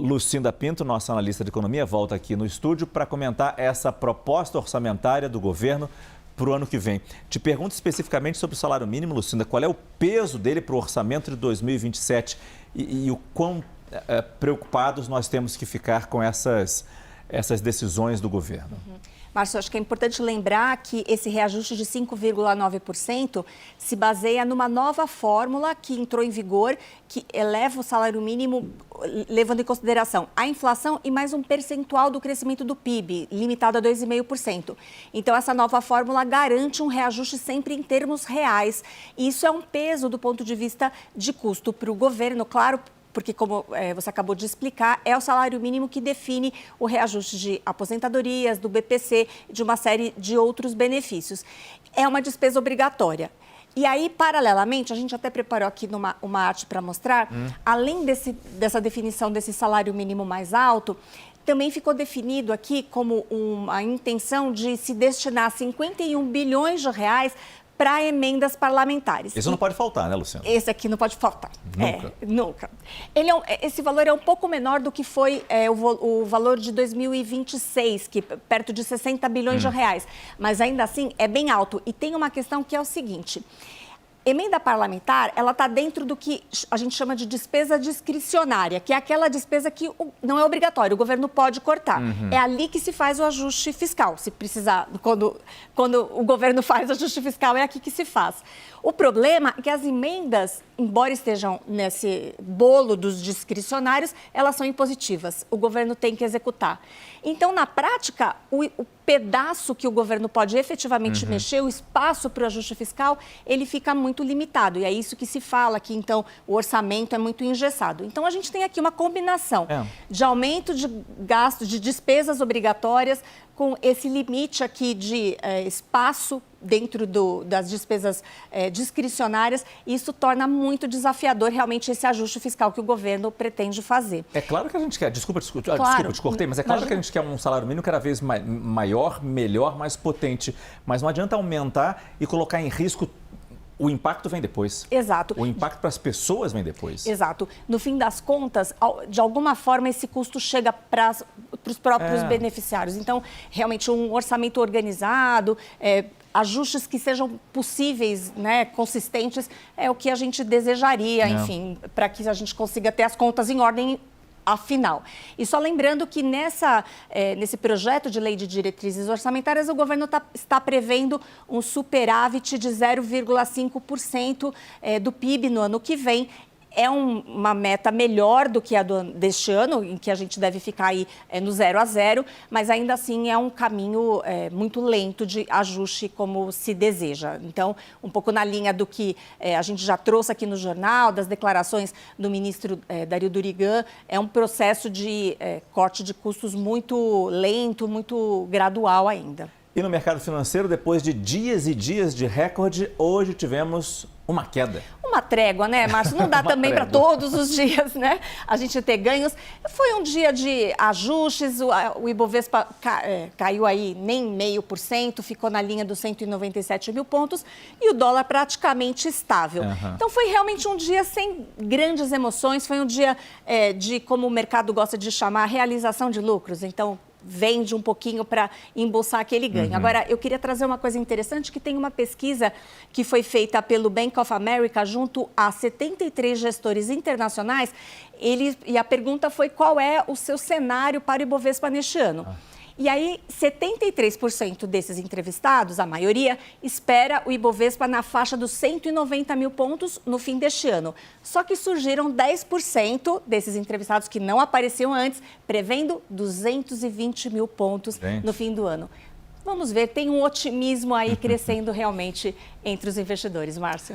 Lucinda Pinto, nossa analista de economia, volta aqui no estúdio para comentar essa proposta orçamentária do governo para o ano que vem. Te pergunto especificamente sobre o salário mínimo, Lucinda, qual é o peso dele para o orçamento de 2027 e o quão preocupados nós temos que ficar com essas decisões do governo? Márcio, acho que é importante lembrar que esse reajuste de 5,9% se baseia numa nova fórmula que entrou em vigor, que eleva o salário mínimo, levando em consideração a inflação e mais um percentual do crescimento do PIB, limitado a 2,5%. Então, essa nova fórmula garante um reajuste sempre em termos reais. E isso é um peso do ponto de vista de custo para o governo, claro, porque, como você acabou de explicar, é o salário mínimo que define o reajuste de aposentadorias, do BPC e de uma série de outros benefícios. É uma despesa obrigatória. E aí, paralelamente, a gente até preparou aqui uma arte para mostrar, além dessa definição desse salário mínimo mais alto, também ficou definido aqui como uma intenção de se destinar 51 bilhões de reais para emendas parlamentares. Isso não pode faltar, né, Luciana? Esse aqui não pode faltar. Nunca. Nunca. Esse valor é um pouco menor do que foi o valor de 2026, que perto de 60 bilhões de reais. Mas ainda assim é bem alto. E tem uma questão que é o seguinte: emenda parlamentar, ela está dentro do que a gente chama de despesa discricionária, que é aquela despesa que não é obrigatória, o governo pode cortar. É ali que se faz o ajuste fiscal, se precisar, quando o governo faz o ajuste fiscal, é aqui que se faz. O problema é que as emendas, embora estejam nesse bolo dos discricionários, elas são impositivas, o governo tem que executar. Então, na prática, o pedaço que o governo pode efetivamente mexer, o espaço para o ajuste fiscal, ele fica muito limitado. E é isso que se fala, que então o orçamento é muito engessado. Então, a gente tem aqui uma combinação de aumento de gastos, de despesas obrigatórias, com esse limite aqui de espaço dentro das despesas discricionárias. Isso torna muito desafiador realmente esse ajuste fiscal que o governo pretende fazer. É claro que a gente quer, desculpa, te cortei, mas é claro que a gente quer um salário mínimo cada vez maior, melhor, mais potente. Mas não adianta aumentar e colocar em risco. O impacto vem depois. Exato. O impacto para as pessoas vem depois. Exato. No fim das contas, de alguma forma, esse custo chega para os próprios beneficiários. Então, realmente, um orçamento organizado, ajustes que sejam possíveis, né, consistentes, é o que a gente desejaria, enfim, para que a gente consiga ter as contas em ordem afinal. E só lembrando que nesse projeto de lei de diretrizes orçamentárias, o governo está prevendo um superávit de 0,5% do PIB no ano que vem. É uma meta melhor do que a deste ano, em que a gente deve ficar aí no 0 a 0, mas ainda assim é um caminho muito lento de ajuste como se deseja. Então, um pouco na linha do que a gente já trouxe aqui no jornal, das declarações do ministro Dario Durigan, é um processo de corte de custos muito lento, muito gradual ainda. E no mercado financeiro, depois de dias e dias de recorde, hoje tivemos uma queda. Uma trégua, né, Márcio? Não dá também para todos os dias, né? A gente ter ganhos. Foi um dia de ajustes, o Ibovespa caiu aí nem 0,5%, ficou na linha dos 197 mil pontos e o dólar praticamente estável. Então foi realmente um dia sem grandes emoções, foi um dia de, como o mercado gosta de chamar, realização de lucros. Então, vende um pouquinho para embolsar aquele ganho. Agora, eu queria trazer uma coisa interessante, que tem uma pesquisa que foi feita pelo Bank of America junto a 73 gestores internacionais, e a pergunta foi: qual é o seu cenário para o Ibovespa neste ano? E aí, 73% desses entrevistados, a maioria, espera o Ibovespa na faixa dos 190 mil pontos no fim deste ano. Só que surgiram 10% desses entrevistados que não apareciam antes, prevendo 220 mil pontos no fim do ano. Vamos ver, tem um otimismo aí crescendo realmente entre os investidores, Márcio.